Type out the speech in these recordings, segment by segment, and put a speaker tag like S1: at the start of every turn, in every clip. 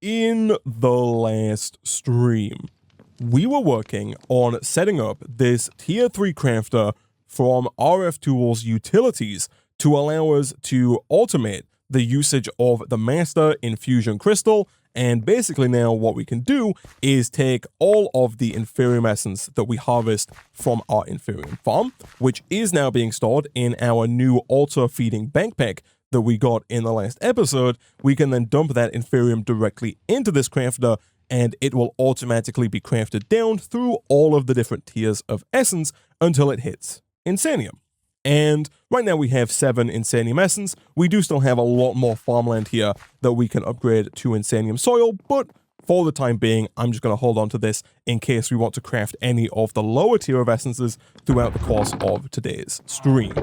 S1: In the last stream, we were working on setting up this tier 3 crafter from RF Tools Utilities to allow us to automate the usage of the master infusion crystal. And basically now what we can do is take all of the inferium essence that we harvest from our inferium farm, which is now being stored in our new auto-feeding backpack that we got in the last episode. We can then dump that inferium directly into this crafter, and it will automatically be crafted down through all of the different tiers of essence until it hits Insanium. And right now we have 7 Insanium Essence. We do still have a lot more farmland here that we can upgrade to Insanium Soil, but for the time being, I'm just going to hold on to this in case we want to craft any of the lower tier of essences throughout the course of today's stream.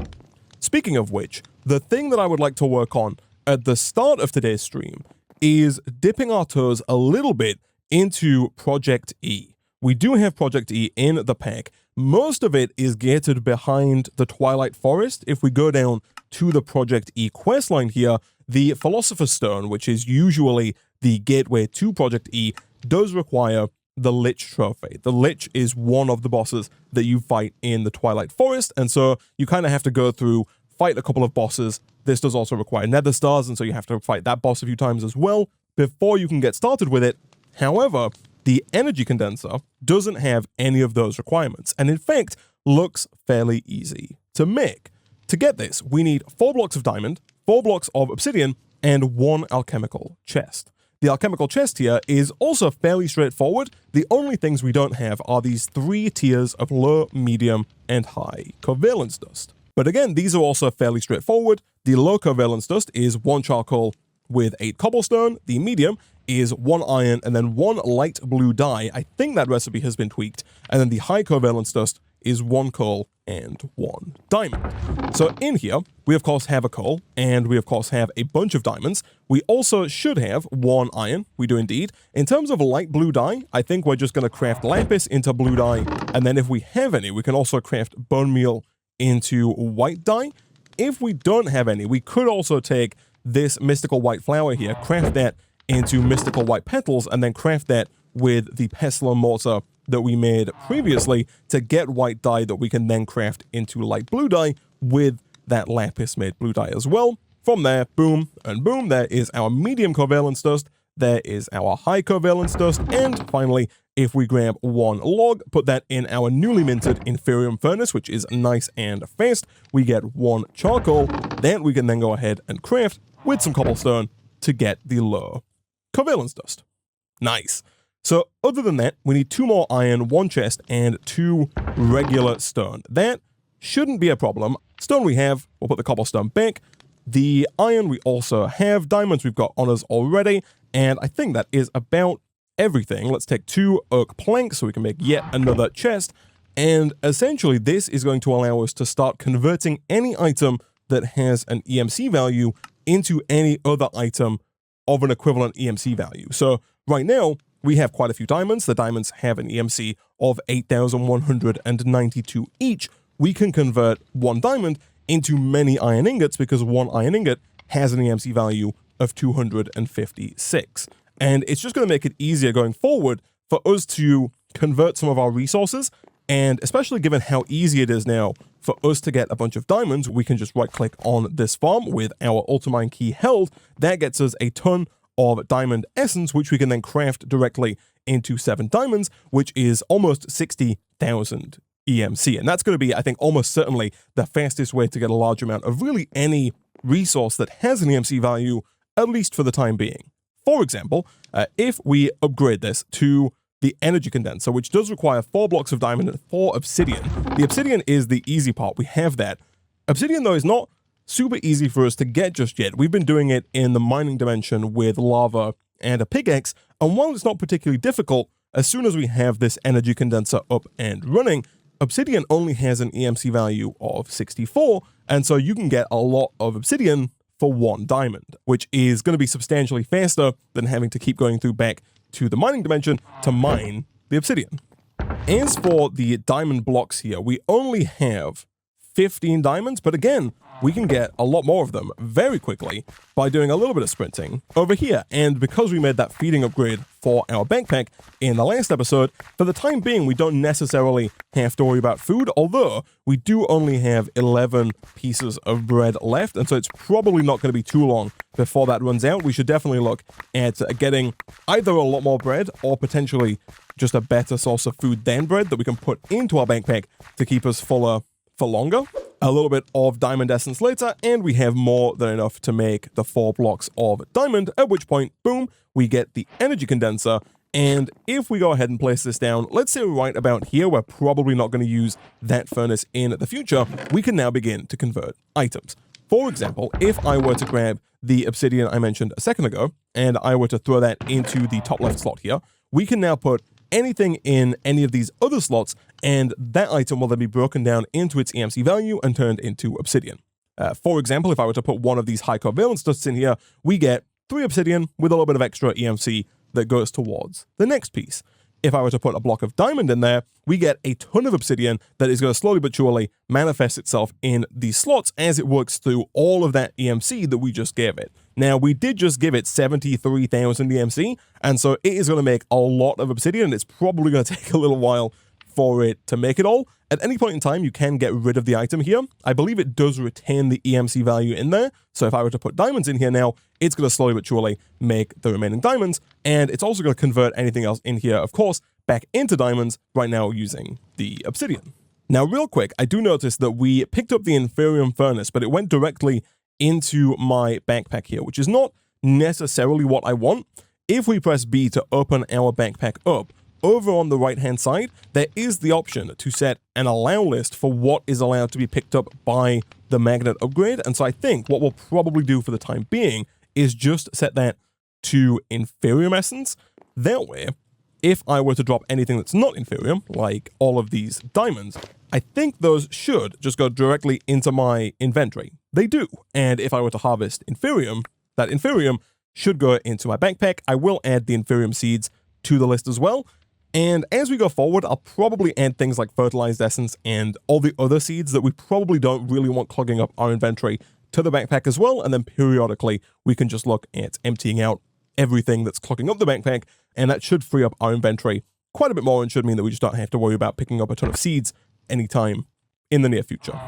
S1: Speaking of which, the thing that I would like to work on at the start of today's stream is dipping our toes a little bit into Project E. We do have Project E in the pack. Most of it is gated behind the Twilight Forest. If we go down to the Project E questline here, the Philosopher's Stone, which is usually the gateway to Project E, does require the Lich trophy. The Lich is one of the bosses that you fight in the Twilight Forest, and so you kind of have to go through, fight a couple of bosses. This does also require Nether Stars, and so you have to fight that boss a few times as well before you can get started with it. However, the energy condenser doesn't have any of those requirements, and in fact, looks fairly easy to make. To get this, we need 4 blocks of diamond, 4 blocks of obsidian, and 1 alchemical chest. The alchemical chest here is also fairly straightforward. The only things we don't have are these 3 tiers of low, medium, and high covalence dust. But again, these are also fairly straightforward. The low covalence dust is 1 charcoal with 8 cobblestone. The medium is 1 iron and then 1 light blue dye. I think that recipe has been tweaked. And then the high covalence dust is 1 coal and 1 diamond. So in here, we of course have a coal, and we of course have a bunch of diamonds. We also should have 1 iron. We do indeed. In terms of light blue dye, I think we're just going to craft lapis into blue dye. And then if we have any, we can also craft bone meal into white dye. If we don't have any, we could also take this mystical white flower here, craft that into mystical white petals, and then craft that with the pestle mortar that we made previously to get white dye that we can then craft into light blue dye with that lapis made blue dye as well. From there, boom and boom, there is our medium covalence dust, there is our high covalence dust, and finally, if we grab 1 log, put that in our newly minted inferium furnace, which is nice and fast, we get 1 charcoal, that we can then go ahead and craft with some cobblestone to get the low covalence dust. Nice. So other than that, we need 2 more iron, 1 chest, and 2 regular stone. That shouldn't be a problem. Stone we have, we'll put the cobblestone back. The iron we also have, diamonds we've got on us already, and I think that is about everything. Let's take 2 oak planks so we can make yet another chest, and essentially this is going to allow us to start converting any item that has an EMC value into any other item of an equivalent EMC value. So right now, we have quite a few diamonds. The diamonds have an EMC of 8,192 each. We can convert 1 diamond into many iron ingots because 1 iron ingot has an EMC value of 256. And it's just going to make it easier going forward for us to convert some of our resources. And especially given how easy it is now for us to get a bunch of diamonds, we can just right-click on this farm with our ultimine key held. That gets us a ton of diamond essence, which we can then craft directly into 7 diamonds, which is almost 60,000 EMC. And that's going to be, I think, almost certainly the fastest way to get a large amount of really any resource that has an EMC value, at least for the time being. For example, if we upgrade this to the energy condenser, which does require 4 blocks of diamond and 4 obsidian. The obsidian is the easy part. We have that. Obsidian, though, is not super easy for us to get just yet. We've been doing it in the mining dimension with lava and a pickaxe, and while it's not particularly difficult, as soon as we have this energy condenser up and running, obsidian only has an EMC value of 64, and so you can get a lot of obsidian for 1 diamond, which is going to be substantially faster than having to keep going through back to the mining dimension to mine the obsidian. As for the diamond blocks here, we only have 15 diamonds, but again, we can get a lot more of them very quickly by doing a little bit of sprinting over here. And because we made that feeding upgrade for our backpack in the last episode, for the time being, we don't necessarily have to worry about food, although we do only have 11 pieces of bread left, and so it's probably not going to be too long before that runs out. We should definitely look at getting either a lot more bread or potentially just a better source of food than bread that we can put into our backpack to keep us fuller for longer. A little bit of diamond essence later, and we have more than enough to make the 4 blocks of diamond, at which point, boom, we get the energy condenser. And if we go ahead and place this down, let's say right about here, we're probably not going to use that furnace in the future, we can now begin to convert items. For example, if I were to grab the obsidian I mentioned a second ago, and I were to throw that into the top left slot here, we can now put anything in any of these other slots, and that item will then be broken down into its EMC value and turned into obsidian. For example, if I were to put one of these high covalence dusts in here, we get 3 obsidian with a little bit of extra EMC that goes towards the next piece. If I were to put a block of diamond in there, we get a ton of obsidian that is going to slowly but surely manifest itself in these slots as it works through all of that EMC that we just gave it. Now, we did just give it 73,000 EMC, and so it is going to make a lot of obsidian, and it's probably going to take a little while for it to make it all. At any point in time, you can get rid of the item here. I believe it does retain the EMC value in there, so if I were to put diamonds in here now, it's going to slowly but surely make the remaining diamonds, and it's also going to convert anything else in here, of course, back into diamonds right now using the obsidian. Now, real quick, I do notice that we picked up the inferium furnace, but it went directly into my backpack here, which is not necessarily what I want. If we press B to open our backpack up, over on the right-hand side, there is the option to set an allow list for what is allowed to be picked up by the magnet upgrade. And so I think what we'll probably do for the time being is just set that to inferium essence. That way, if I were to drop anything that's not inferium, like all of these diamonds, I think those should just go directly into my inventory. They do. And if I were to harvest inferium, that inferium should go into my backpack. I will add the inferium seeds to the list as well. And as we go forward, I'll probably add things like fertilized essence and all the other seeds that we probably don't really want clogging up our inventory to the backpack as well. And then periodically, we can just look at emptying out everything that's clogging up the backpack, and that should free up our inventory quite a bit more and should mean that we just don't have to worry about picking up a ton of seeds anytime in the near future.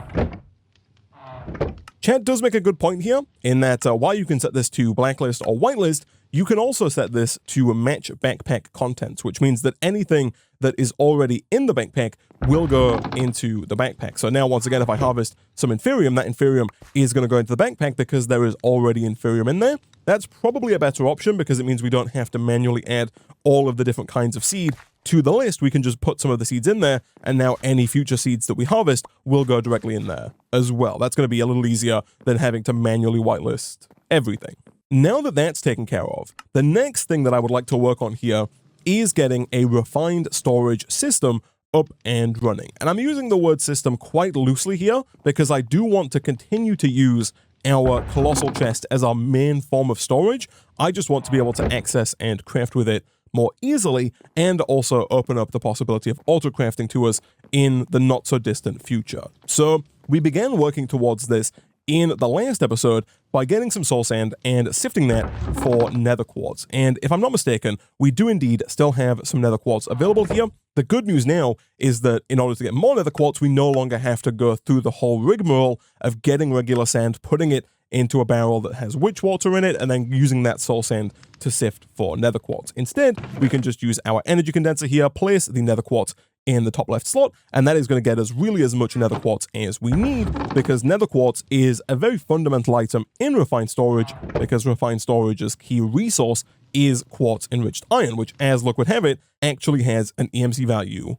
S1: Chat does make a good point here in that while you can set this to blacklist or whitelist, you can also set this to match backpack contents, which means that anything that is already in the backpack will go into the backpack. So now, once again, if I harvest some inferium, that inferium is going to go into the backpack because there is already inferium in there. That's probably a better option because it means we don't have to manually add all of the different kinds of seed to the list. We can just put some of the seeds in there, and now any future seeds that we harvest will go directly in there as well. That's going to be a little easier than having to manually whitelist everything. Now that that's taken care of, the next thing that I would like to work on here is getting a refined storage system up and running. And I'm using the word system quite loosely here because I do want to continue to use our colossal chest as our main form of storage. I just want to be able to access and craft with it more easily and also open up the possibility of auto crafting to us in the not so distant future. So we began working towards this in the last episode by getting some soul sand and sifting that for nether quartz. And if I'm not mistaken, we do indeed still have some nether quartz available here. The good news now is that in order to get more nether quartz, we no longer have to go through the whole rigmarole of getting regular sand, putting it into a barrel that has witch water in it, and then using that soul sand to sift for nether quartz. Instead, we can just use our energy condenser here, place the nether quartz in the top left slot, and that is going to get us really as much nether quartz as we need, because nether quartz is a very fundamental item in refined storage, because refined storage's key resource is quartz enriched iron, which, as luck would have it, actually has an EMC value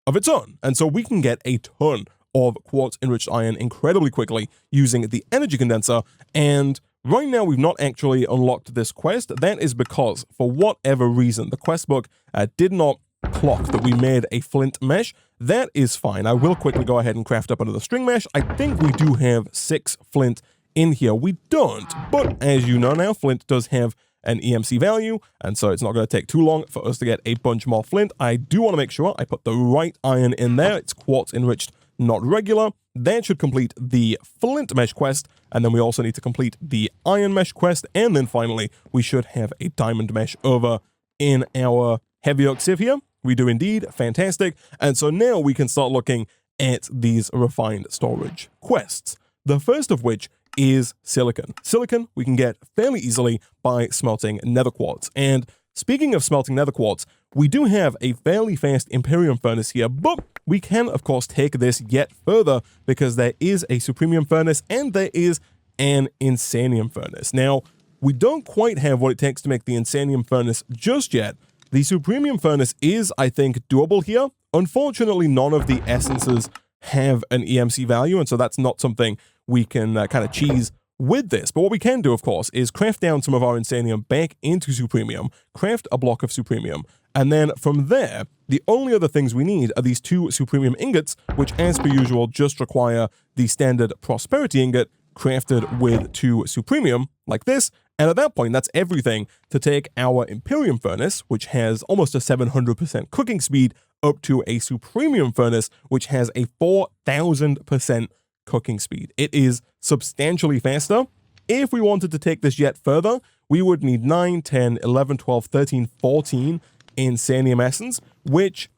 S1: of its own. And so we can get a ton of quartz enriched iron incredibly quickly using the energy condenser. And right now we've not actually unlocked this quest. That is because, for whatever reason, the quest book did not clock that we made a flint mesh. That is fine. I will quickly go ahead and craft up another string mesh. I think we do have 6 flint in here. We don't, but as you know now, flint does have an EMC value, and so it's not going to take too long for us to get a bunch more flint. I do want to make sure I put the right iron in there. It's quartz enriched not regular. That should complete the flint mesh quest, and then we also need to complete the iron mesh quest, and then finally we should have a diamond mesh over in our heavy oak sieve here. We do indeed, fantastic. And so now we can start looking at these refined storage quests. The first of which is silicon. Silicon we can get fairly easily by smelting nether quartz. And speaking of smelting nether quartz, we do have a fairly fast Imperium furnace here, but we can of course take this yet further because there is a Supremium furnace and there is an Insanium furnace. Now, we don't quite have what it takes to make the Insanium furnace just yet. The Supremium furnace is, I think, doable here. Unfortunately, none of the essences have an EMC value, and so that's not something we can kind of cheese with this. But what we can do, of course, is craft down some of our Insanium back into Supremium, craft a block of Supremium, and then from there, the only other things we need are these 2 Supremium ingots, which as per usual just require the standard Prosperity ingot crafted with 2 Supremium, like this, and at that point, that's everything to take our Imperium furnace, which has almost a 700% cooking speed, up to a Supremium furnace, which has a 4,000% cooking speed. It is substantially faster. If we wanted to take this yet further, we would need 9, 10, 11, 12, 13, 14 Insanium essence, which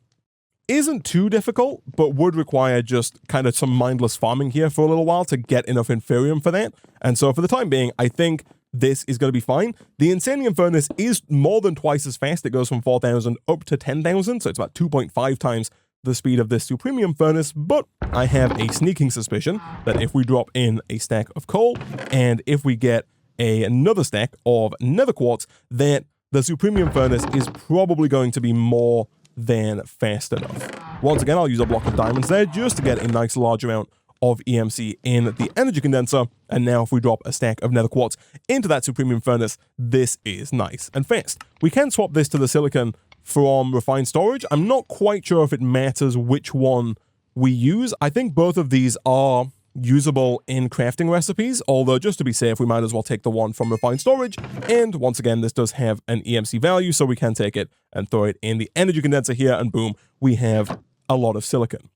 S1: isn't too difficult, but would require just kind of some mindless farming here for a little while to get enough Inferium for that. And so for the time being, I think this is going to be fine. The Insanium furnace is more than twice as fast. It goes from 4,000 up to 10,000, so it's about 2.5 times the speed of this Supremium furnace, but I have a sneaking suspicion that if we drop in a stack of coal, and if we get another stack of nether quartz, that the Supremium furnace is probably going to be more than fast enough. Once again, I'll use a block of diamonds there just to get a nice large amount of EMC in the energy condenser, and now if we drop a stack of nether quartz into that Supremium furnace, this is nice and fast. We can swap this to the silicon from refined storage. I'm not quite sure if it matters which one we use. I think both of these are usable in crafting recipes, although just to be safe, we might as well take the one from refined storage. And once again, this does have an EMC value, so we can take it and throw it in the energy condenser here, and boom, we have a lot of silicon.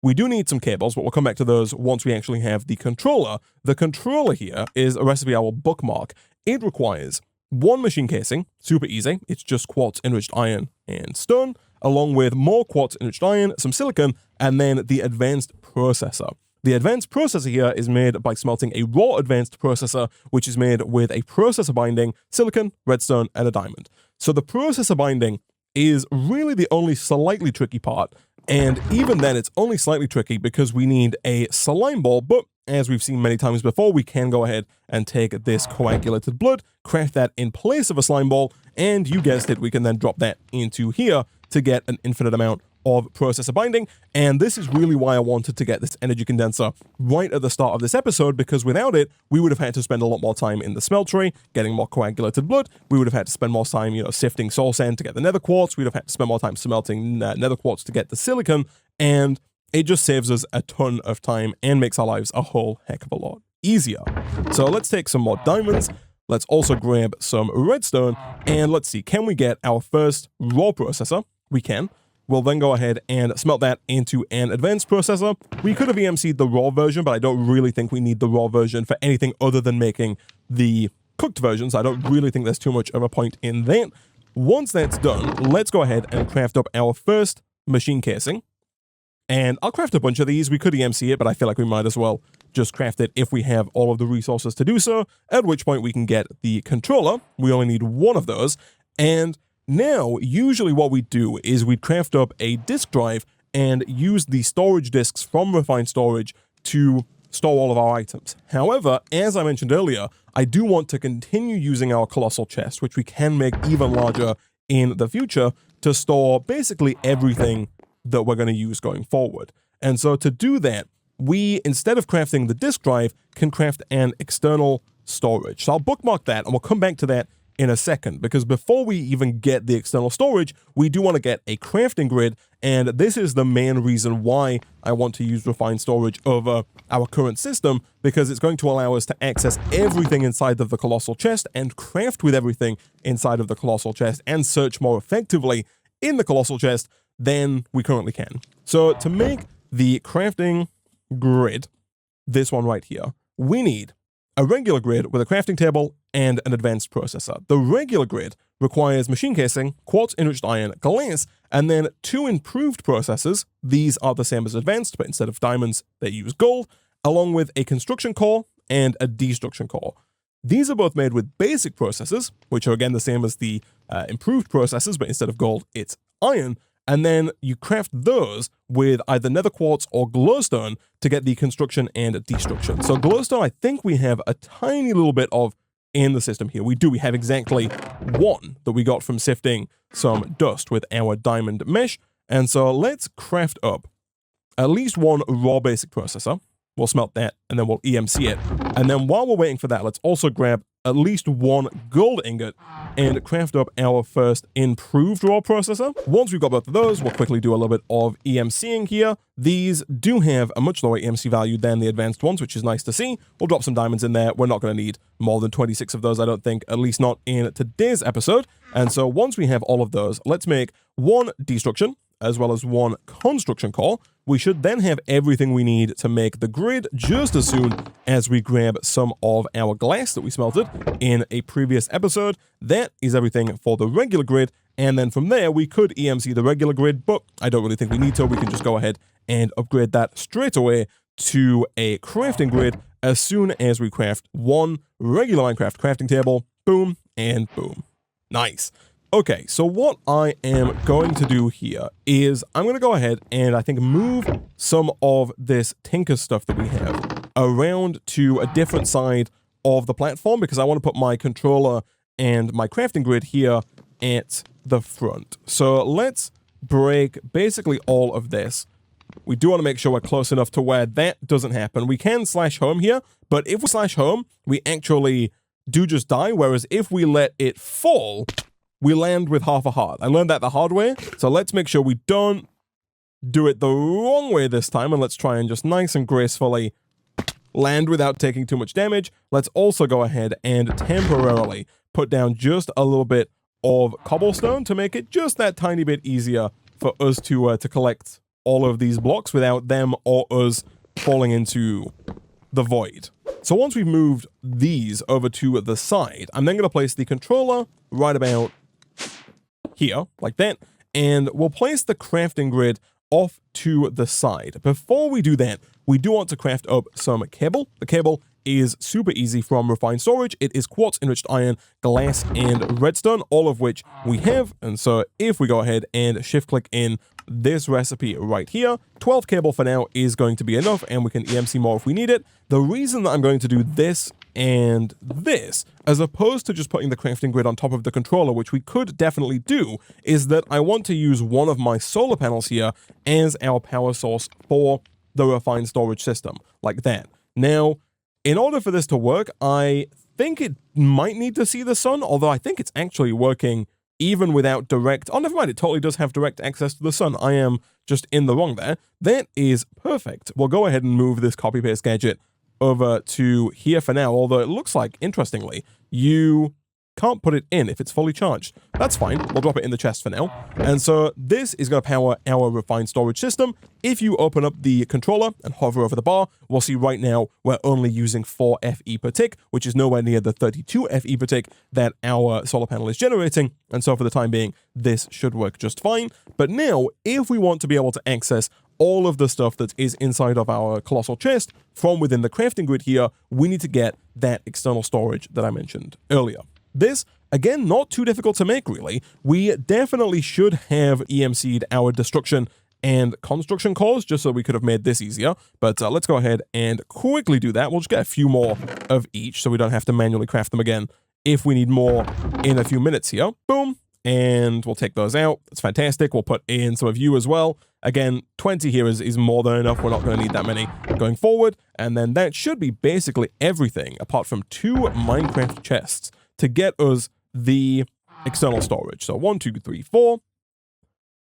S1: We do need some cables, but we'll come back to those once we actually have the controller. The controller here is a recipe I will bookmark. It requires 1 machine casing, super easy. It's just quartz, enriched iron, and stone, along with more quartz, enriched iron, some silicon, and then the advanced processor. The advanced processor here is made by smelting a raw advanced processor, which is made with a processor binding, silicon, redstone, and a diamond. So the processor binding is really the only slightly tricky part. And even then, it's only slightly tricky because we need a slime ball, but as we've seen many times before, we can go ahead and take this coagulated blood, craft that in place of a slime ball, and you guessed it, we can then drop that into here to get an infinite amount of processor binding. And this is really why I wanted to get this energy condenser right at the start of this episode, because without it, we would have had to spend a lot more time in the smeltery, getting more coagulated blood. We would have had to spend more time, sifting soul sand to get the nether quartz. We'd have had to spend more time smelting nether quartz to get the silicon. And it just saves us a ton of time and makes our lives a whole heck of a lot easier. So let's take some more diamonds. Let's also grab some redstone, and let's see, can we get our first raw processor? We can. We'll then go ahead and smelt that into an advanced processor. We could have EMC'd the raw version, but I don't really think we need the raw version for anything other than making the cooked versions. I don't really think there's too much of a point in that. Once that's done, let's go ahead and craft up our first machine casing. And I'll craft a bunch of these. We could EMC it, but I feel like we might as well just craft it if we have all of the resources to do so, at which point we can get the controller. We only need 1 of those. And now, usually what we do is we craft up a disk drive and use the storage disks from refined storage to store all of our items. However, as I mentioned earlier, I do want to continue using our colossal chest, which we can make even larger in the future, to store basically everything that we're going to use going forward. And so to do that, we, instead of crafting the disk drive, can craft an external storage. So I'll bookmark that, and we'll come back to that in a second, because before we even get the external storage, we do want to get a crafting grid, and this is the main reason why I want to use refined storage over our current system, because it's going to allow us to access everything inside of the colossal chest and craft with everything inside of the colossal chest and search more effectively in the colossal chest than we currently can. So to make the crafting grid, this one right here, we need a regular grid with a crafting table and an advanced processor. The regular grid requires machine casing, quartz enriched iron, glass, and then 2 improved processors. These are the same as advanced, but instead of diamonds, they use gold, along with a construction core and a destruction core. These are both made with basic processors, which are again the same as the improved processors, but instead of gold, it's iron. And then you craft those with either nether quartz or glowstone to get the construction and destruction. So glowstone, I think we have a tiny little bit of in the system here. We do. We have exactly 1 that we got from sifting some dust with our diamond mesh. And so let's craft up at least 1 raw basic processor. We'll smelt that, and then we'll EMC it. And then while we're waiting for that, let's also grab at least 1 gold ingot and craft up our first improved raw processor. Once we've got both of those, we'll quickly do a little bit of EMCing here. These do have a much lower EMC value than the advanced ones, which is nice to see. We'll drop some diamonds in there. We're not going to need more than 26 of those, I don't think, at least not in today's episode. And so once we have all of those, let's make 1 destruction, as well as 1 construction core. We should then have everything we need to make the grid just as soon as we grab some of our glass that we smelted in a previous episode. That is everything for the regular grid, and then from there we could EMC the regular grid, but I don't really think we need to. We can just go ahead and upgrade that straight away to a crafting grid as soon as we craft 1 regular Minecraft crafting table. Boom and boom. Nice. Okay, so what I am going to do here is I'm going to go ahead and I think move some of this tinker stuff that we have around to a different side of the platform, because I want to put my controller and my crafting grid here at the front. So let's break basically all of this. We do want to make sure we're close enough to where that doesn't happen. We can slash home here, but if we slash home, we actually do just die, whereas if we let it fall, we land with half a heart. I learned that the hard way, so let's make sure we don't do it the wrong way this time, and let's try and just nice and gracefully land without taking too much damage. Let's also go ahead and temporarily put down just a little bit of cobblestone to make it just that tiny bit easier for us to collect all of these blocks without them or us falling into the void. So once we've moved these over to the side, I'm then going to place the controller right about here, like that, and we'll place the crafting grid off to the side. Before we do that, we do want to craft up some cable. The cable is super easy from refined storage. It is quartz enriched iron, glass, and redstone, all of which we have. And so if we go ahead and shift click in this recipe right here, 12 cable for now is going to be enough, and we can EMC more if we need it. The reason that I'm going to do this and this, as opposed to just putting the crafting grid on top of the controller, which we could definitely do, is that I want to use one of my solar panels here as our power source for the refined storage system, like that. Now, in order for this to work, I think it might need to see the sun, although I think it's actually working even without direct... Oh, never mind, it totally does have direct access to the sun. I am just in the wrong there. That is perfect. We'll go ahead and move this copy-paste gadget over to here for now, although it looks like, interestingly, you can't put it in if it's fully charged. That's fine. We'll drop it in the chest for now. And so this is going to power our refined storage system. If you open up the controller and hover over the bar, we'll see right now we're only using 4 FE per tick, which is nowhere near the 32 FE per tick that our solar panel is generating. And so for the time being, this should work just fine. But now, if we want to be able to access all of the stuff that is inside of our colossal chest from within the crafting grid here, we need to get that external storage that I mentioned earlier. This, again, not too difficult to make, really. We definitely should have EMC'd our destruction and construction cores, just so we could have made this easier. But let's go ahead and quickly do that. We'll just get a few more of each, so we don't have to manually craft them again if we need more in a few minutes here. Boom. And we'll take those out. That's fantastic. We'll put in some of you as well. Again, 20 here is more than enough. We're not going to need that many going forward. And then that should be basically everything, apart from 2 Minecraft chests to get us the external storage. So 1, 2, 3, 4,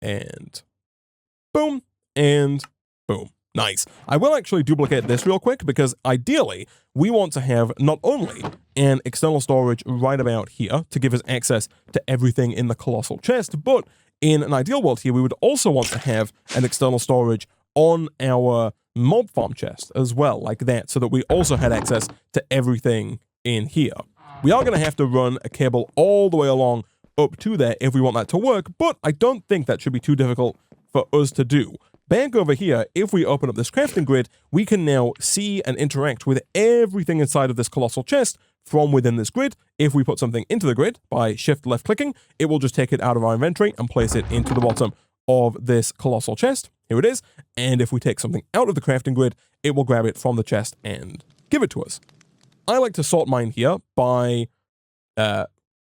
S1: and boom, and boom. Nice. I will actually duplicate this real quick, because ideally we want to have not only an external storage right about here to give us access to everything in the colossal chest, but in an ideal world here, we would also want to have an external storage on our mob farm chest as well, like that, so that we also had access to everything in here. We are going to have to run a cable all the way along up to there if we want that to work, but I don't think that should be too difficult for us to do. Back over here, if we open up this crafting grid, we can now see and interact with everything inside of this colossal chest from within this grid. If we put something into the grid by shift left clicking, it will just take it out of our inventory and place it into the bottom of this colossal chest. Here it is. And if we take something out of the crafting grid, it will grab it from the chest and give it to us. I like to sort mine here by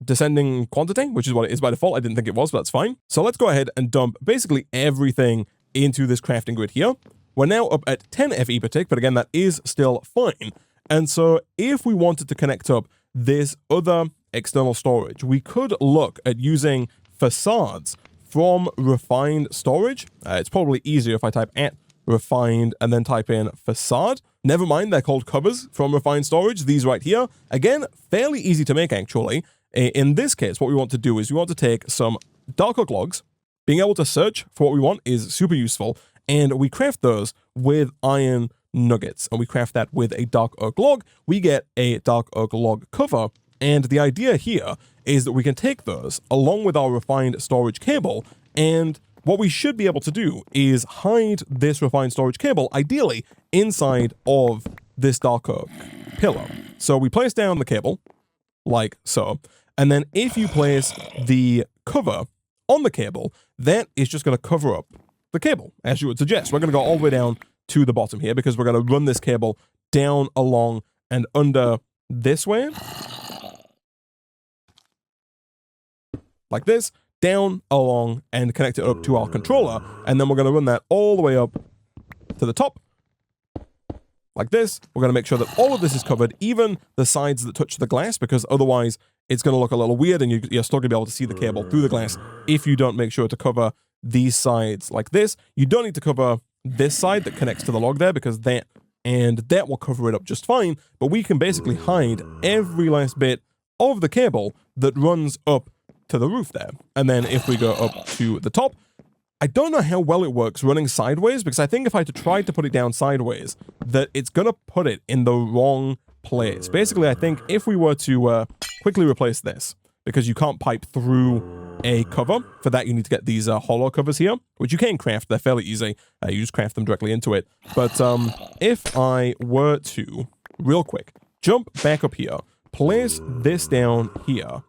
S1: descending quantity, which is what it is by default. I didn't think it was, but that's fine. So let's go ahead and dump basically everything into this crafting grid here. We're now up at 10 FE per tick, but again, that is still fine. And so if we wanted to connect up this other external storage, we could look at using facades from refined storage. It's probably easier if I type at refined and then type in facade. Never mind, they're called covers from refined storage, these right here. Again, fairly easy to make actually. In this case, what we want to do is we want to take some dark oak logs. Being able to search for what we want is super useful, and we craft those with iron nuggets, and we craft that with a dark oak log. We get a dark oak log cover, and the idea here is that we can take those along with our refined storage cable, and what we should be able to do is hide this refined storage cable, ideally, inside of this dark oak pillar. So we place down the cable, like so, and then if you place the cover on the cable, that is just going to cover up the cable, as you would suggest. We're going to go all the way down to the bottom here because we're going to run this cable down, along, and under this way. Like this, down, along, and connect it up to our controller. And then we're going to run that all the way up to the top. Like this. We're going to make sure that all of this is covered, even the sides that touch the glass, because otherwise it's going to look a little weird and you're still going to be able to see the cable through the glass if you don't make sure to cover these sides like this. You don't need to cover this side that connects to the log there because that and that will cover it up just fine, but we can basically hide every last bit of the cable that runs up to the roof there. And then if we go up to the top, I don't know how well it works running sideways, because I think if I tried to put it down sideways, that it's going to put it in the wrong place. Basically, I think if we were to quickly replace this, because you can't pipe through a cover. For that, you need to get these hollow covers here, which you can craft. They're fairly easy. You just craft them directly into it. But if I were to, real quick, jump back up here, place this down here,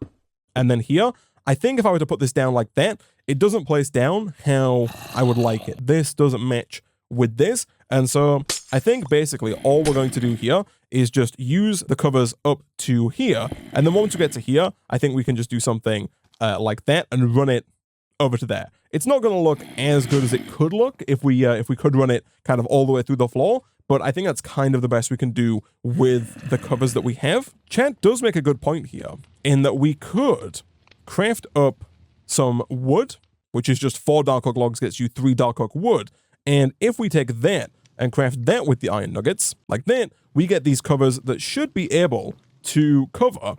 S1: and then here, I think if I were to put this down like that, it doesn't place down how I would like it. This doesn't match with this. And so I think basically all we're going to do here is just use the covers up to here. And then once we get to here, I think we can just do something like that and run it over to there. It's not going to look as good as it could look if we could run it kind of all the way through the floor. But I think that's kind of the best we can do with the covers that we have. Chat does make a good point here in that we could craft up some wood, which is just 4 dark oak logs gets you 3 dark oak wood. And if we take that and craft that with the iron nuggets, like that, we get these covers that should be able to cover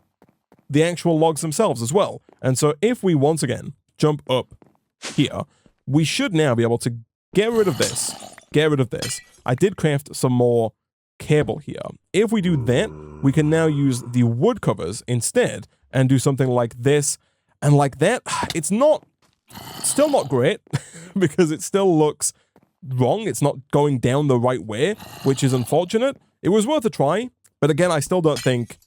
S1: the actual logs themselves as well. And so if we once again jump up here, we should now be able to get rid of this, get rid of this. I did craft some more cable here. If we do that, we can now use the wood covers instead and do something like this. And like that, it's still not great because it still looks wrong. It's not going down the right way, which is unfortunate. It was worth a try, but again, I still don't think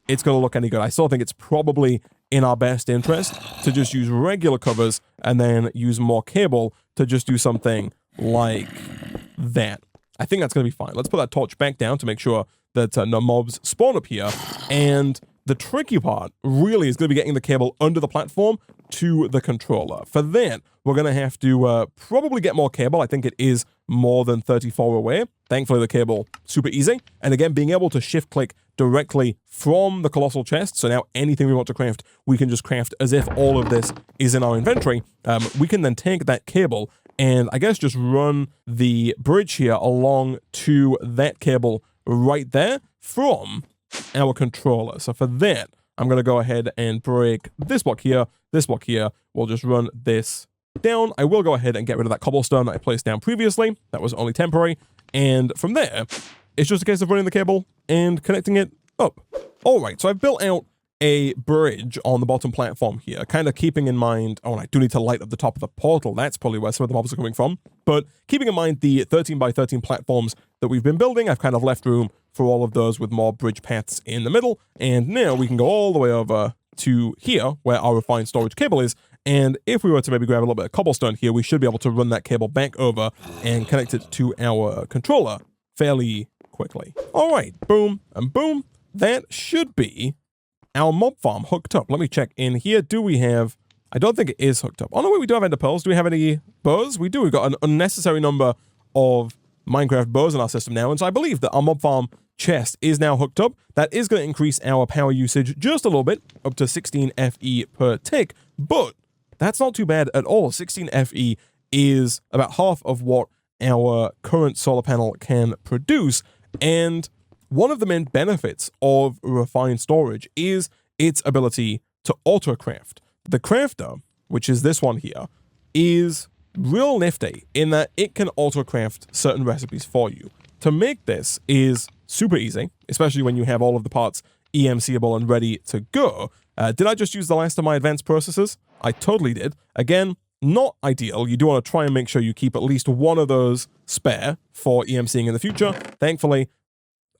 S1: it's going to look any good. I still think it's probably in our best interest to just use regular covers and then use more cable to just do something like that. I think that's going to be fine. Let's put that torch back down to make sure that no mobs spawn up here. And the tricky part really is going to be getting the cable under the platform to the controller. For that, we're going to have to probably get more cable. I think it is more than 34 away. Thankfully, the cable, super easy. And again, being able to shift click directly from the colossal chest. So now anything we want to craft, we can just craft as if all of this is in our inventory. We can then take that cable and I guess just run the bridge here along to that cable right there from our controller. So for that, I'm going to go ahead and break this block here. This block here. We'll just run this down, I will go ahead and get rid of that cobblestone that I placed down previously. That was only temporary. And from there, it's just a case of running the cable and connecting it up. All right, so I've built out a bridge on the bottom platform here, kind of keeping in mind, oh, and I do need to light up the top of the portal. That's probably where some of the mobs are coming from. But keeping in mind the 13 by 13 platforms that we've been building, I've kind of left room for all of those with more bridge paths in the middle. And now we can go all the way over to here where our refined storage cable is. And if we were to maybe grab a little bit of cobblestone here, we should be able to run that cable back over and connect it to our controller fairly quickly. All right, boom and boom. That should be our mob farm hooked up. Let me check in here. Do we have... I don't think it is hooked up. Oh, no, wait, we do have ender pearls. Do we have any bows? We do. We've got an unnecessary number of Minecraft bows in our system now. And so I believe that our mob farm chest is now hooked up. That is going to increase our power usage just a little bit, up to 16 FE per tick. But that's not too bad at all. 16 FE is about half of what our current solar panel can produce. And one of the main benefits of refined storage is its ability to auto-craft. The crafter, which is this one here, is real nifty in that it can auto-craft certain recipes for you. To make this is super easy, especially when you have all of the parts EMCable and ready to go. Did I just use the last of my advanced processors? I totally did. Again, not ideal. You do want to try and make sure you keep at least one of those spare for EMCing in the future. Thankfully,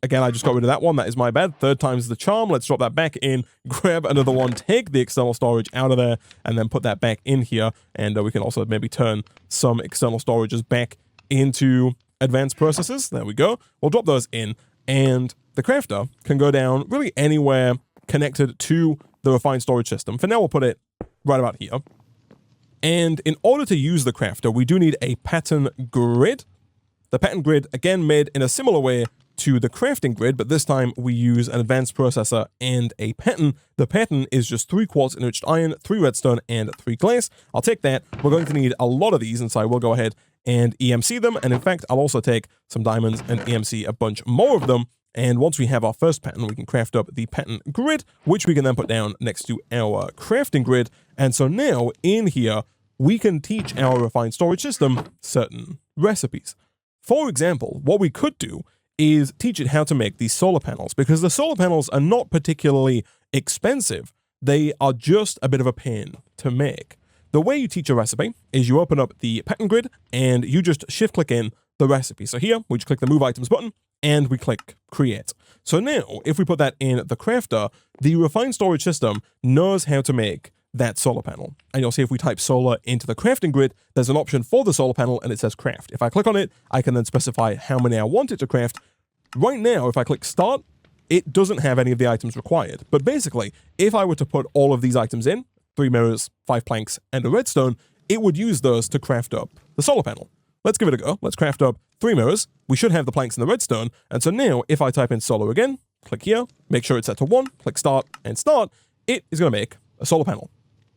S1: again, I just got rid of that one. That is my bad. Third time's the charm. Let's drop that back in, grab another one, take the external storage out of there, and then put that back in here. And we can also maybe turn some external storages back into advanced processors. There we go. We'll drop those in, and the crafter can go down really anywhere connected to the refined storage system. For now, we'll put it right about here. And in order to use the crafter, we do need a pattern grid. The pattern grid, again, made in a similar way to the crafting grid, but this time we use an advanced processor and a pattern. The pattern is just 3 quartz enriched iron, 3 redstone, and 3 glass. I'll take that. We're going to need a lot of these, and so I will go ahead and EMC them. And in fact, I'll also take some diamonds and EMC a bunch more of them. And once we have our first pattern, we can craft up the pattern grid, which we can then put down next to our crafting grid. And so now in here, we can teach our refined storage system certain recipes. For example, what we could do is teach it how to make these solar panels, because the solar panels are not particularly expensive. They are just a bit of a pain to make. The way you teach a recipe is you open up the pattern grid and you just shift click in the recipe. So here we just click the move items button and we click create. So now if we put that in the crafter, the refined storage system knows how to make that solar panel. And you'll see if we type solar into the crafting grid, there's an option for the solar panel and it says craft. If I click on it, I can then specify how many I want it to craft. Right now, if I click start, it doesn't have any of the items required. But basically, if I were to put all of these items in, 3 mirrors, 5 planks, and a redstone, it would use those to craft up the solar panel. Let's give it a go. Let's craft up 3 mirrors. We should have the planks and the redstone. And so now, if I type in solar again, click here, make sure it's set to 1, click start, and start, it is going to make a solar panel.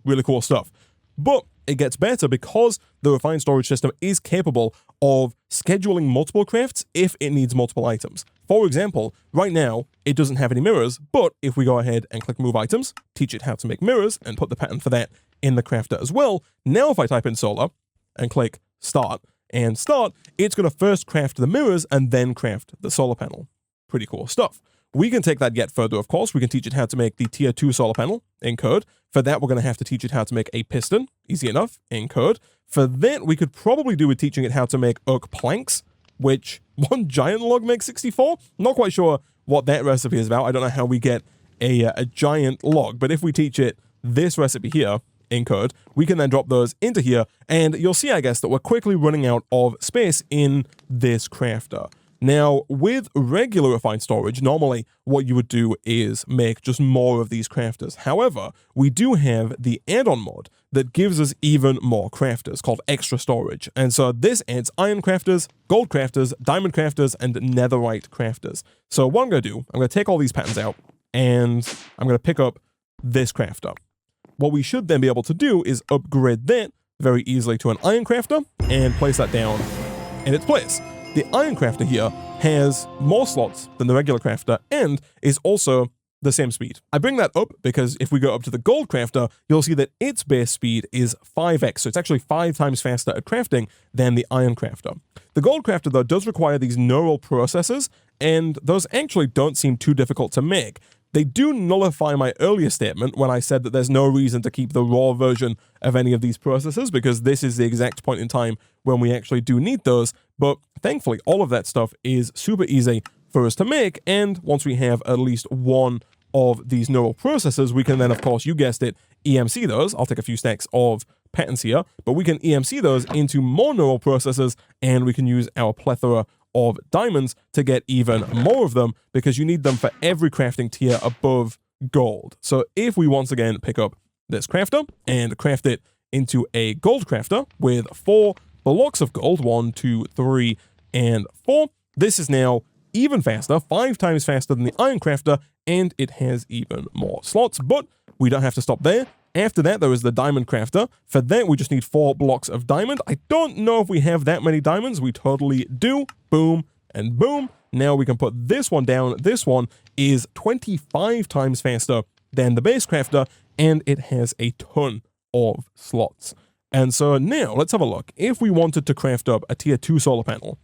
S1: Really cool stuff. But it gets better because the refined storage system is capable of scheduling multiple crafts if it needs multiple items. For example, right now, it doesn't have any mirrors, but if we go ahead and click move items, teach it how to make mirrors, and put the pattern for that in the crafter as well, now if I type in solar and click start and start, it's going to first craft the mirrors and then craft the solar panel. Pretty cool stuff. We can take that yet further, of course. We can teach it how to make the tier 2 solar panel in code. For that, we're going to have to teach it how to make a piston. Easy enough, in code. For that, we could probably do with teaching it how to make oak planks, which one giant log makes 64. Not quite sure what that recipe is about. I don't know how we get a giant log, but if we teach it this recipe here in code, we can then drop those into here, and you'll see, I guess, that we're quickly running out of space in this crafter. Now, with regular refined storage, normally what you would do is make just more of these crafters. However, we do have the add-on mod that gives us even more crafters called extra storage. And so this adds iron crafters, gold crafters, diamond crafters, and netherite crafters. So what I'm going to do, I'm going to take all these patterns out and I'm going to pick up this crafter. What we should then be able to do is upgrade that very easily to an iron crafter and place that down in its place. The iron crafter here has more slots than the regular crafter and is also the same speed. I bring that up because if we go up to the gold crafter, you'll see that its base speed is 5x, so it's actually 5 times faster at crafting than the iron crafter. The gold crafter, though, does require these neural processors, and those actually don't seem too difficult to make. They do nullify my earlier statement when I said that there's no reason to keep the raw version of any of these processors, because this is the exact point in time when we actually do need those, but thankfully all of that stuff is super easy for us to make, and once we have at least one of these neural processors, we can then, of course, you guessed it, EMC those. I'll take a few stacks of patents here, but we can EMC those into more neural processors, and we can use our plethora of diamonds to get even more of them, because you need them for every crafting tier above gold. So if we once again pick up this crafter and craft it into a gold crafter with 4 blocks of gold, 1, 2, 3, and 4, this is now even faster, 5 times faster than the iron crafter, and it has even more slots. But we don't have to stop there. After that, there is the diamond crafter. For that, we just need 4 blocks of diamond. I don't know if we have that many diamonds. We totally do. Boom and boom. Now we can put this one down. This one is 25 times faster than the base crafter, and it has a ton of slots. And so now let's have a look. If we wanted to craft up a tier 2 solar panel,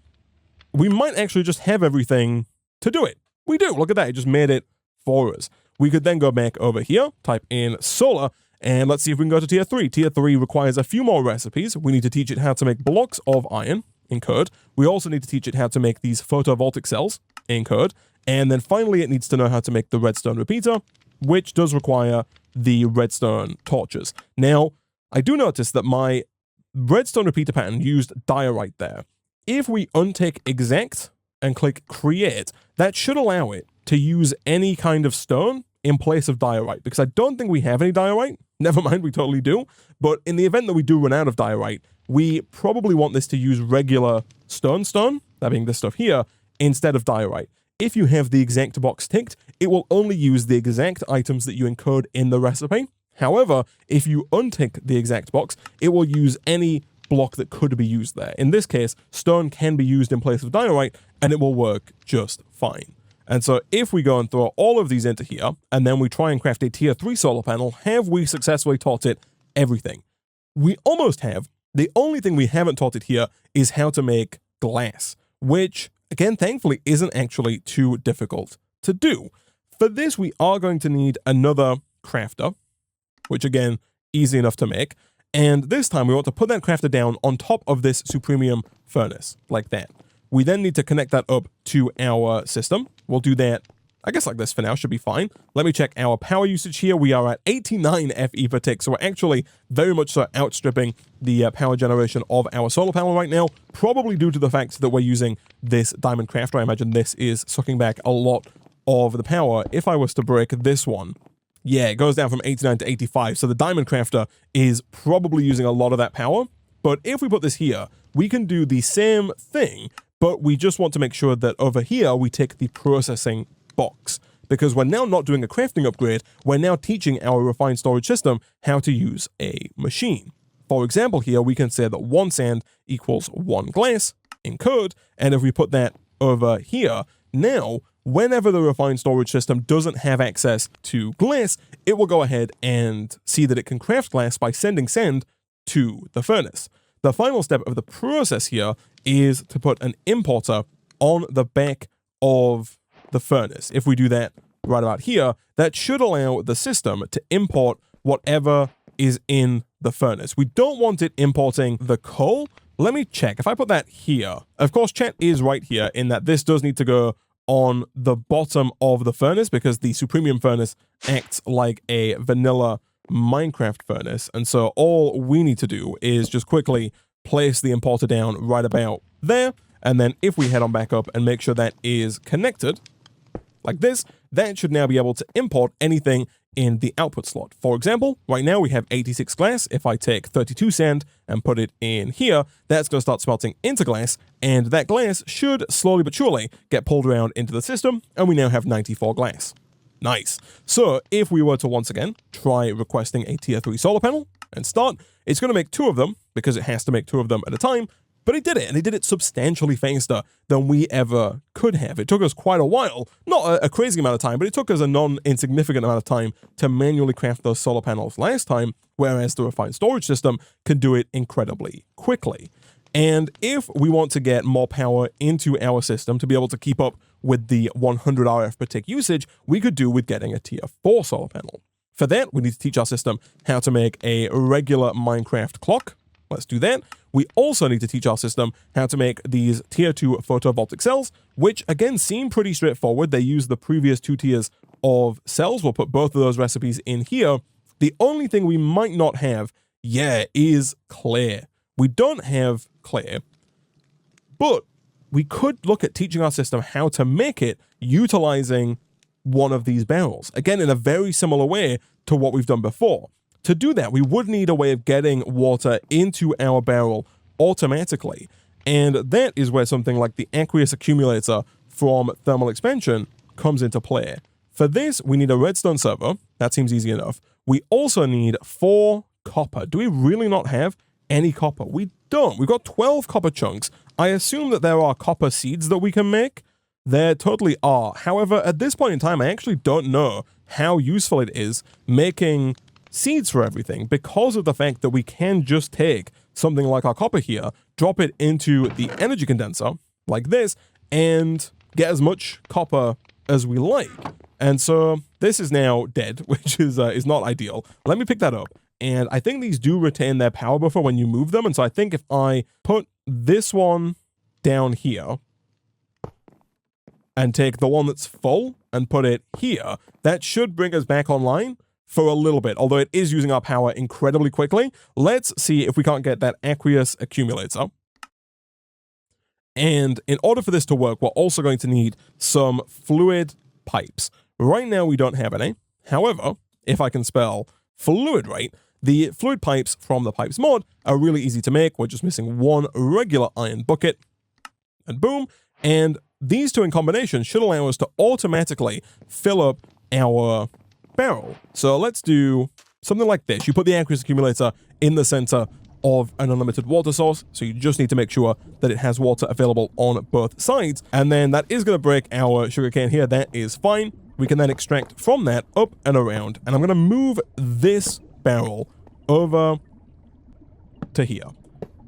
S1: we might actually just have everything to do it. We do. Look at that. It just made it for us. We could then go back over here, type in solar, and let's see if we can go to tier 3. Tier 3 requires a few more recipes. We need to teach it how to make blocks of iron in code. We also need to teach it how to make these photovoltaic cells in code. And then finally, it needs to know how to make the redstone repeater, which does require the redstone torches. Now, I do notice that my redstone repeater pattern used diorite there. If we untick exact and click create, that should allow it to use any kind of stone in place of diorite, because I don't think we have any diorite. Never mind, we totally do. But in the event that we do run out of diorite, we probably want this to use regular stone, that being this stuff here, instead of diorite. If you have the exact box ticked, it will only use the exact items that you encode in the recipe. However, if you untick the exact box, it will use any block that could be used there. In this case, stone can be used in place of diorite, and it will work just fine. And so if we go and throw all of these into here, and then we try and craft a tier 3 solar panel, have we successfully taught it everything? We almost have. The only thing we haven't taught it here is how to make glass, which, again, thankfully isn't actually too difficult to do. For this, we are going to need another crafter, which, again, easy enough to make. And this time, we want to put that crafter down on top of this supremium furnace, like that. We then need to connect that up to our system. We'll do that, I guess, like this for now, should be fine. Let me check our power usage here. We are at 89 FE per tick, so we're actually very much so outstripping the power generation of our solar panel right now, probably due to the fact that we're using this diamond crafter. I imagine this is sucking back a lot of the power. If I was to break this one, yeah, it goes down from 89 to 85, so the diamond crafter is probably using a lot of that power. But if we put this here, we can do the same thing, but we just want to make sure that over here we tick the processing box, because we're now not doing a crafting upgrade, we're now teaching our refined storage system how to use a machine. For example, here we can say that 1 sand equals 1 glass in code, and if we put that over here, now whenever the refined storage system doesn't have access to glass, it will go ahead and see that it can craft glass by sending sand to the furnace. The final step of the process here is to put an importer on the back of the furnace. If we do that right about here, that should allow the system to import whatever is in the furnace. We don't want it importing the coal. Let me check. If I put that here, of course, chat is right here in that this does need to go on the bottom of the furnace, because the supremium furnace acts like a vanilla Minecraft furnace. And so all we need to do is just quickly place the importer down right about there. And then if we head on back up and make sure that is connected like this, that should now be able to import anything in the output slot. For example, right now we have 86 glass. If I take 32 sand and put it in here, that's going to start smelting into glass, and that glass should slowly but surely get pulled around into the system, and we now have 94 glass. Nice. So if we were to once again try requesting a tier 3 solar panel and start, it's going to make 2 of them, because it has to make 2 of them at a time, But it did it, and it did it substantially faster than we ever could have. It took us quite a while, not a crazy amount of time, but it took us a non-insignificant amount of time to manually craft those solar panels last time, whereas the refined storage system can do it incredibly quickly. And if we want to get more power into our system to be able to keep up with the 100 RF per tick usage, we could do with getting a tier 4 solar panel. For that, we need to teach our system how to make a regular Minecraft clock. Let's do that. We also need to teach our system how to make these tier 2 photovoltaic cells, which again seem pretty straightforward. They use the previous 2 tiers of cells. We'll put both of those recipes in here. The only thing we might not have, is clay. We don't have clay, but we could look at teaching our system how to make it utilizing one of these barrels. Again, in a very similar way to what we've done before. To do that, we would need a way of getting water into our barrel automatically. And that is where something like the aqueous accumulator from thermal expansion comes into play. For this, we need a redstone server. That seems easy enough. We also need 4 copper. Do we really not have any copper? We don't. We've got 12 copper chunks. I assume that there are copper seeds that we can make. There totally are. However, at this point in time, I actually don't know how useful it is making seeds for everything, because of the fact that we can just take something like our copper here, drop it into the energy condenser like this, and get as much copper as we like. And so this is now dead, which is not ideal. Let me pick that up. And I think these do retain their power buffer when you move them. And so I think if I put this one down here and take the one that's full and put it here, that should bring us back online for a little bit, although it is using our power incredibly quickly. Let's see if we can't get that aqueous accumulator. And in order for this to work, we're also going to need some fluid pipes. Right now, we don't have any. However, if I can spell fluid right, the fluid pipes from the pipes mod are really easy to make. We're just missing one regular iron bucket, and boom. And these two in combination should allow us to automatically fill up our barrel. So let's do something like this. You put the aqueous accumulator in the center of an unlimited water source, so you just need to make sure that it has water available on both sides, and then that is going to break our sugarcane here. That is fine. We can then extract from that up and around, and I'm going to move this barrel over to here.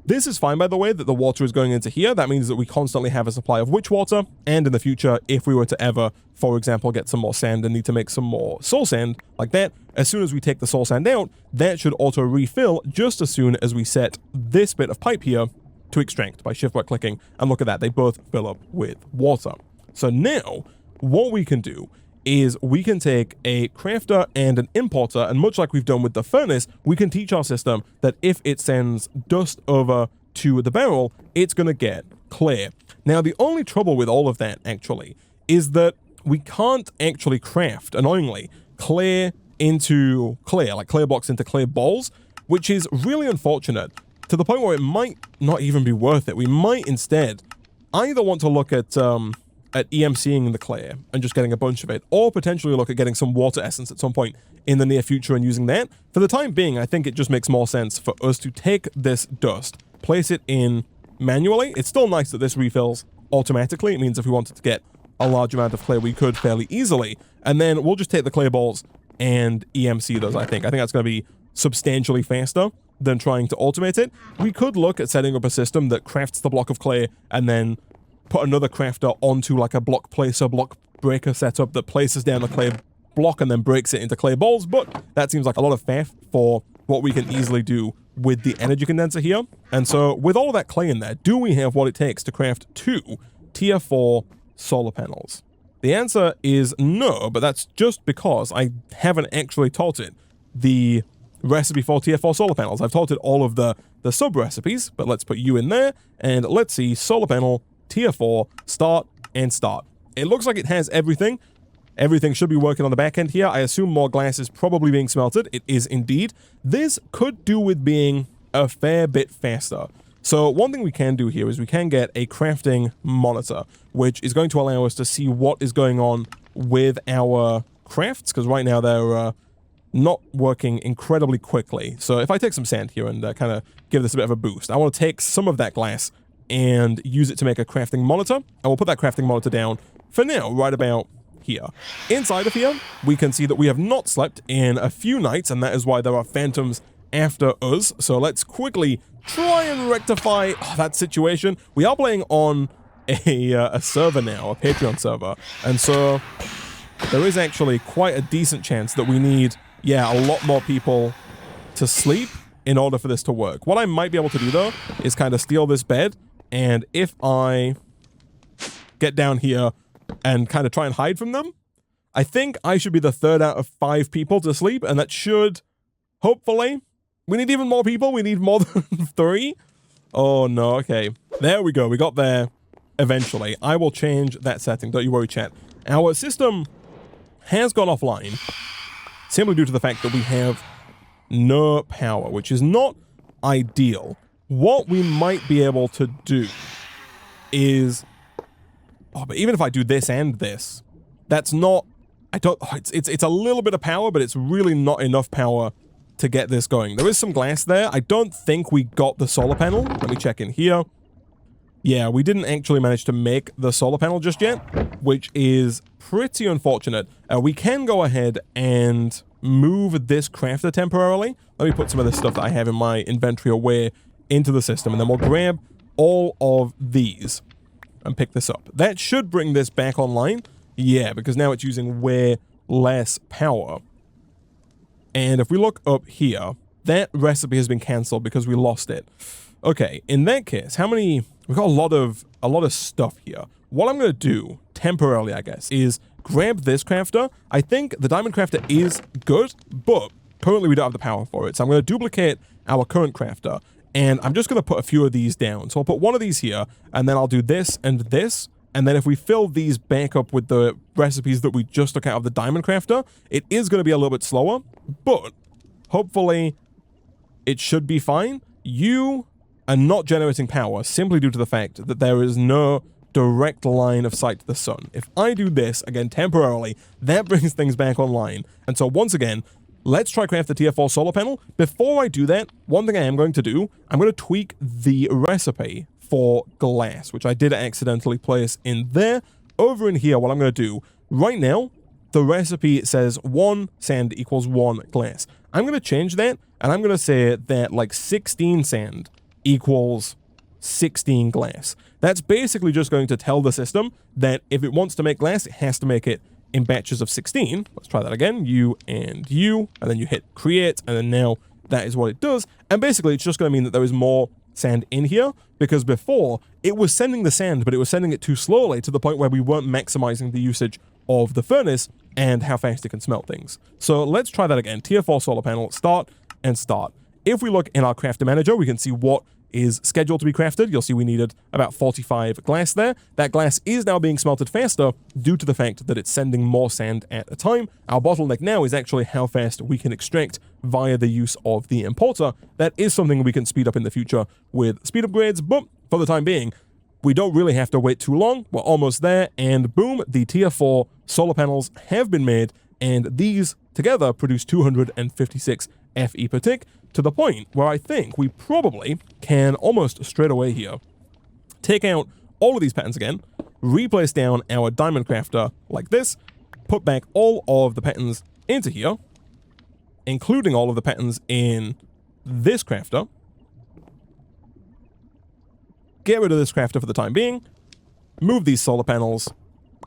S1: This is fine, by the way, that the water is going into here. That means that we constantly have a supply of witch water, and in the future, if we were to ever, for example, get some more sand and need to make some more soul sand like that, as soon as we take the soul sand out, that should auto refill just as soon as we set this bit of pipe here to extract by shift right clicking. And look at that, they both fill up with water. So now, what we can do is we can take a crafter and an importer, and much like we've done with the furnace, we can teach our system that if it sends dust over to the barrel, it's going to get clay. Now, the only trouble with all of that, actually, is that we can't actually craft, annoyingly, clay into clay, like clay blocks into clay balls, which is really unfortunate, to the point where it might not even be worth it. We might instead either want to look at EMCing the clay and just getting a bunch of it, or potentially look at getting some water essence at some point in the near future and using that. For the time being, I think it just makes more sense for us to take this dust, place it in manually. It's still nice that this refills automatically. It means if we wanted to get a large amount of clay, we could fairly easily. And then we'll just take the clay balls and EMC those, I think. I think that's going to be substantially faster than trying to automate it. We could look at setting up a system that crafts the block of clay and then put another crafter onto like a block placer, block breaker setup that places down the clay block and then breaks it into clay balls, but that seems like a lot of faff for what we can easily do with the energy condenser here. And so with all of that clay in there, do we have what it takes to craft 2 tier 4 solar panels? The answer is no, but that's just because I haven't actually taught it the recipe for tier 4 solar panels. I've taught it all of the sub recipes, but let's put you in there and let's see solar panel tier 4, start and start. It looks like it has everything. Everything should be working on the back end here. I assume more glass is probably being smelted. It is indeed. This could do with being a fair bit faster. So one thing we can do here is we can get a crafting monitor, which is going to allow us to see what is going on with our crafts, because right now they're not working incredibly quickly. So if I take some sand here and kind of give this a bit of a boost, I want to take some of that glass and use it to make a crafting monitor. And we'll put that crafting monitor down for now, right about here. Inside of here, we can see that we have not slept in a few nights, and that is why there are phantoms after us. So let's quickly try and rectify that situation. We are playing on a server now, a Patreon server, and so there is actually quite a decent chance that we need, yeah, a lot more people to sleep in order for this to work. What I might be able to do, though, is kind of steal this bed, and if I get down here and kind of try and hide from them, I think I should be the third out of 5 people to sleep, and that should, hopefully, we need even more people. We need more than 3. Oh, no, okay. There we go. We got there eventually. I will change that setting. Don't you worry, chat. Our system has gone offline simply due to the fact that we have no power, which is not ideal. What we might be able to do is... Oh, but even if I do this and this, that's not... it's a little bit of power, but it's really not enough power to get this going. There is some glass there. I don't think we got the solar panel. Let me check in here. Yeah, we didn't actually manage to make the solar panel just yet, which is pretty unfortunate. We can go ahead and move this crafter temporarily. Let me put some of this stuff that I have in my inventory away into the system, and then we'll grab all of these and pick this up. That should bring this back online. Yeah, because now it's using way less power. And if we look up here, that recipe has been cancelled because we lost it. Okay, in that case, how many... We've got a lot of stuff here. What I'm going to do, temporarily, I guess, is grab this crafter. I think the diamond crafter is good, but currently we don't have the power for it. So I'm going to duplicate our current crafter, and I'm just going to put a few of these down. So I'll put one of these here, and then I'll do this and this. And then if we fill these back up with the recipes that we just took out of the diamond crafter, it is going to be a little bit slower, but hopefully it should be fine. You are not generating power simply due to the fact that there is no direct line of sight to the sun. If I do this, again, temporarily, that brings things back online. And so once again, let's try craft the tier 4 solar panel. Before I do that, one thing I am going to do, I'm going to tweak the recipe for glass, which I did accidentally place in there. Over in here, what I'm going to do, right now, the recipe says 1 sand equals 1 glass. I'm going to change that, and I'm going to say that like 16 sand equals 16 glass. That's basically just going to tell the system that if it wants to make glass, it has to make it in batches of 16. Let's try that again. You, and then you hit create, and then now that is what it does. And basically, it's just going to mean that there is more sand in here, because before, it was sending the sand, but it was sending it too slowly to the point where we weren't maximizing the usage of the furnace and how fast it can smelt things. So let's try that again. Tier 4 solar panel, start and start. If we look in our crafter manager, we can see what is scheduled to be crafted. You'll see we needed about 45 glass there. That glass is now being smelted faster due to the fact that it's sending more sand at a time. Our bottleneck now is actually how fast we can extract via the use of the importer. That is something we can speed up in the future with speed upgrades, but for the time being, we don't really have to wait too long. We're almost there, and boom, the tier 4 solar panels have been made, and these together produce 256 FE per tick, to the point where I think we probably can almost straight away here take out all of these patterns again, replace down our diamond crafter like this, put back all of the patterns into here, including all of the patterns in this crafter, get rid of this crafter for the time being, move these solar panels,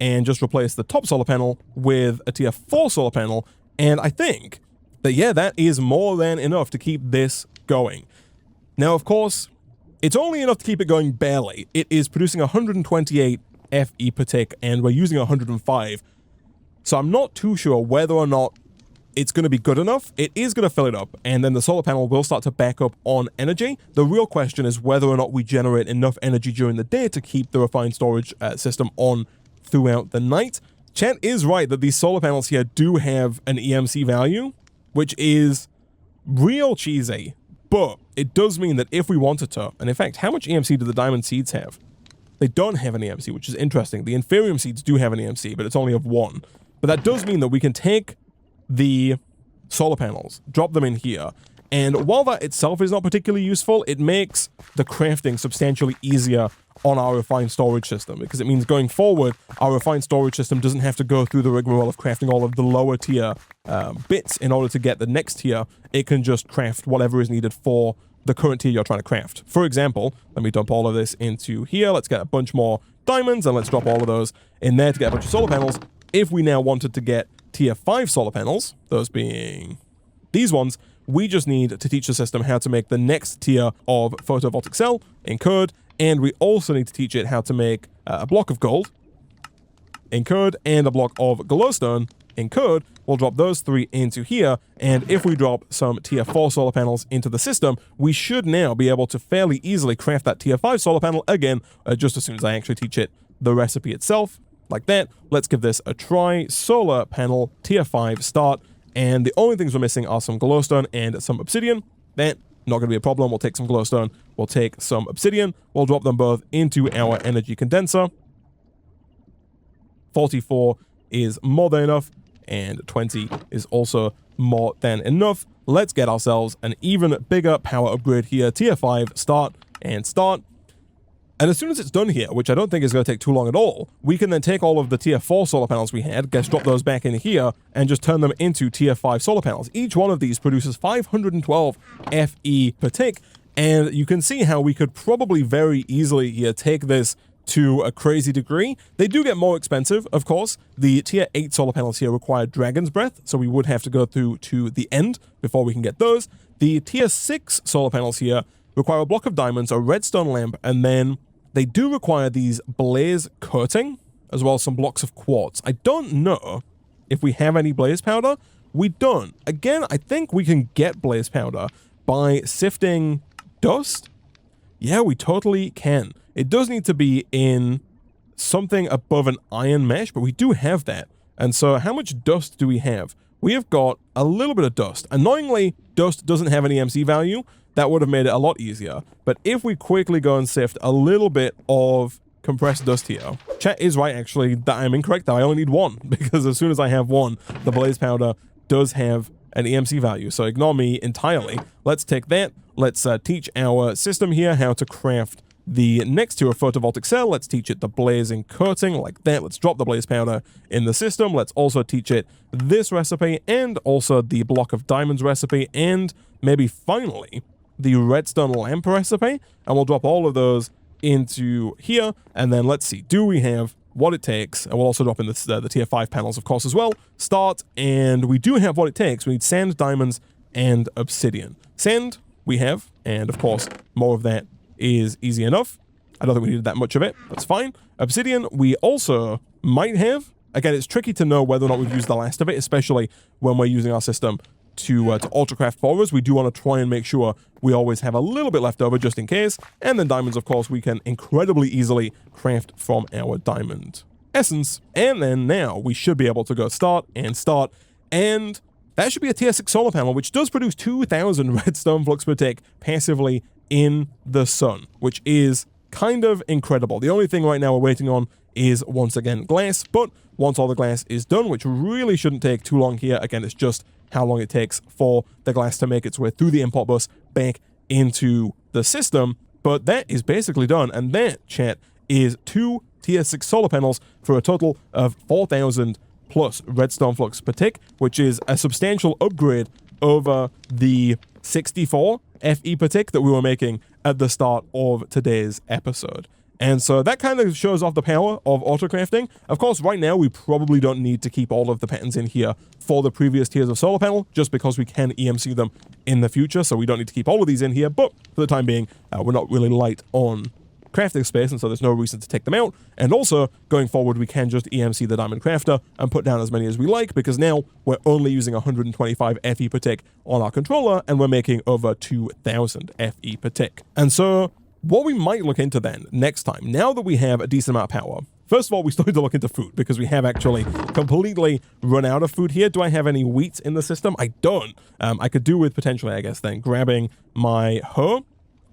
S1: and just replace the top solar panel with a tier 4 solar panel, and I think that, yeah, that is more than enough to keep this going. Now, of course, it's only enough to keep it going barely. It is producing 128 FE per tick, and we're using 105. So I'm not too sure whether or not it's going to be good enough. It is going to fill it up, and then the solar panel will start to back up on energy. The real question is whether or not we generate enough energy during the day to keep the refined storage system on throughout the night. Chat is right that these solar panels here do have an EMC value, which is real cheesy, but it does mean that if we wanted to, and in fact, how much EMC do the diamond seeds have? They don't have an EMC, which is interesting. The inferium seeds do have an EMC, but it's only of 1. But that does mean that we can take the solar panels, drop them in here, And while that itself is not particularly useful, it makes the crafting substantially easier on our refined storage system, because it means going forward, our refined storage system doesn't have to go through the rigmarole of crafting all of the lower tier bits in order to get the next tier. It can just craft whatever is needed for the current tier you're trying to craft. For example, let me dump all of this into here. Let's get a bunch more diamonds, and let's drop all of those in there to get a bunch of solar panels. If we now wanted to get tier 5 solar panels, those being these ones, we just need to teach the system how to make the next tier of photovoltaic cell in Code, and we also need to teach it how to make a block of gold in Code and a block of glowstone in Code. We'll drop those 3 into here, and if we drop some tier 4 solar panels into the system, we should now be able to fairly easily craft that tier 5 solar panel again, just as soon as I actually teach it the recipe itself, like that. Let's give this a try. Solar panel tier 5 start. And the only things we're missing are some glowstone and some obsidian. That, not going to be a problem. We'll take some glowstone. We'll take some obsidian. We'll drop them both into our energy condenser. 44 is more than enough, and 20 is also more than enough. Let's get ourselves an even bigger power upgrade here. Tier 5, start, and start. And as soon as it's done here, which I don't think is going to take too long at all, we can then take all of the tier 4 solar panels we had, drop those back in here, and just turn them into tier 5 solar panels. Each one of these produces 512 FE per tick, and you can see how we could probably very easily here take this to a crazy degree. They do get more expensive, of course. The tier 8 solar panels here require Dragon's Breath, so we would have to go through to the end before we can get those. The tier 6 solar panels here require a block of diamonds, a redstone lamp, and then they do require these blaze coating, as well as some blocks of quartz. I don't know if we have any blaze powder. We don't. Again, I think we can get blaze powder by sifting dust. Yeah, we totally can. It does need to be in something above an iron mesh, but we do have that. And so how much dust do we have? We have got a little bit of dust. Annoyingly, dust doesn't have any EMC value. That would have made it a lot easier. But if we quickly go and sift a little bit of compressed dust here, chat is right actually that I'm incorrect, that I only need 1, because as soon as I have 1, the blaze powder does have an EMC value. So ignore me entirely. Let's take that. Let's teach our system here how to craft the next tier of photovoltaic cell. Let's teach it the blazing coating like that. Let's drop the blaze powder in the system. Let's also teach it this recipe, and also the block of diamonds recipe, and maybe finally the redstone lamp recipe, and we'll drop all of those into here. And then let's see, do we have what it takes? And we'll also drop in the tier 5 panels, of course, as well. Start, and we do have what it takes. We need sand, diamonds, and obsidian. Sand we have, and of course more of that is easy enough. I don't think we needed that much of it. That's fine. Obsidian we also might have. Again, it's tricky to know whether or not we've used the last of it, especially when we're using our system to autocraft for us. We do want to try and make sure we always have a little bit left over just in case. And then diamonds, of course, we can incredibly easily craft from our diamond essence. And then now we should be able to go start, and that should be a tier 6 solar panel, which does produce 2,000 redstone flux per tick passively in the sun, which is kind of incredible. The only thing right now we're waiting on is, once again, glass. But once all the glass is done, which really shouldn't take too long here, again, it's just how long it takes for the glass to make its way through the import bus back into the system. But that is basically done, and that, chat, is 2 tier 6 solar panels for a total of 4,000 plus redstone flux per tick, which is a substantial upgrade over the 64 FE per tick that we were making at the start of today's episode. And so that kind of shows off the power of autocrafting. Of course, right now, we probably don't need to keep all of the patterns in here for the previous tiers of solar panel, just because we can EMC them in the future, so we don't need to keep all of these in here. But for the time being, we're not really light on crafting space, and so there's no reason to take them out. And also, going forward, we can just EMC the Diamond Crafter and put down as many as we like, because now we're only using 125 FE per tick on our controller, and we're making over 2,000 FE per tick. And so what we might look into then next time, now that we have a decent amount of power, first of all, we still need to look into food, because we have actually completely run out of food here. Do I have any wheat in the system? I don't. I could do with potentially, I guess, then grabbing my hoe.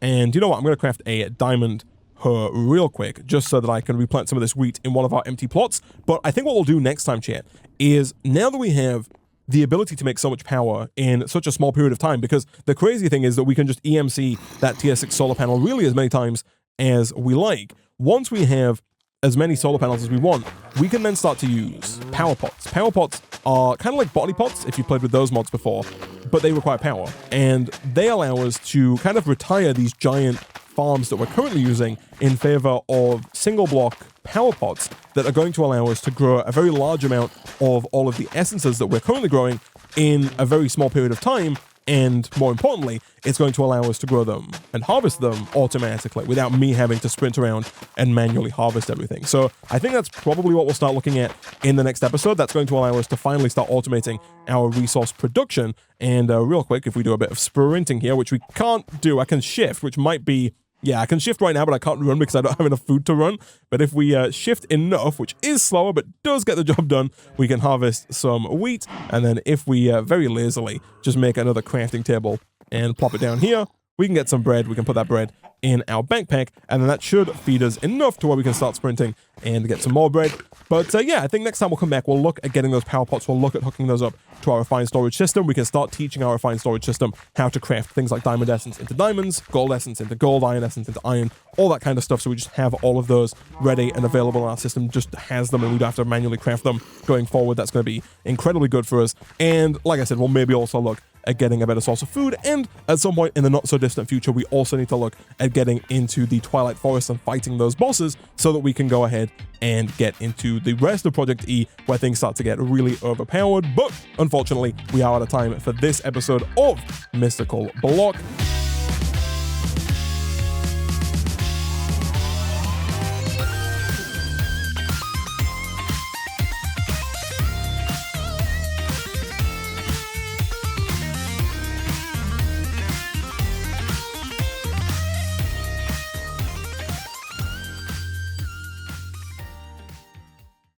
S1: And you know what? I'm going to craft a diamond hoe real quick, just so that I can replant some of this wheat in one of our empty plots. But I think what we'll do next time, chat, is now that we have the ability to make so much power in such a small period of time, because the crazy thing is that we can just EMC that tier 6 solar panel really as many times as we like. Once we have as many solar panels as we want, we can then start to use power pots. Power pots are kind of like botany pots, if you played with those mods before, but they require power. And they allow us to kind of retire these giant farms that we're currently using in favor of single block power pots that are going to allow us to grow a very large amount of all of the essences that we're currently growing in a very small period of time. And more importantly, it's going to allow us to grow them and harvest them automatically without me having to sprint around and manually harvest everything. So I think that's probably what we'll start looking at in the next episode. That's going to allow us to finally start automating our resource production. And real quick, if we do a bit of sprinting here, which we can't do, I can shift, which might be... Yeah, I can shift right now, but I can't run because I don't have enough food to run. But if we shift enough, which is slower but does get the job done, we can harvest some wheat. And then if we very lazily just make another crafting table and plop it down here, we can get some bread. We can put that bread in our backpack, and then that should feed us enough to where we can start sprinting and get some more bread. But yeah, I think next time we'll come back, we'll look at getting those power pots, we'll look at hooking those up to our refined storage system. We can start teaching our refined storage system how to craft things like diamond essence into diamonds, gold essence into gold, iron essence into iron, all that kind of stuff, so we just have all of those ready and available in our system, just has them, and we don't have to manually craft them going forward. That's going to be incredibly good for us. And like I said, we'll maybe also look at getting a better source of food, and at some point in the not so distant future, we also need to look at getting into the Twilight Forest and fighting those bosses so that we can go ahead and get into the rest of Project E, where things start to get really overpowered. But unfortunately, we are out of time for this episode of Mystical Block.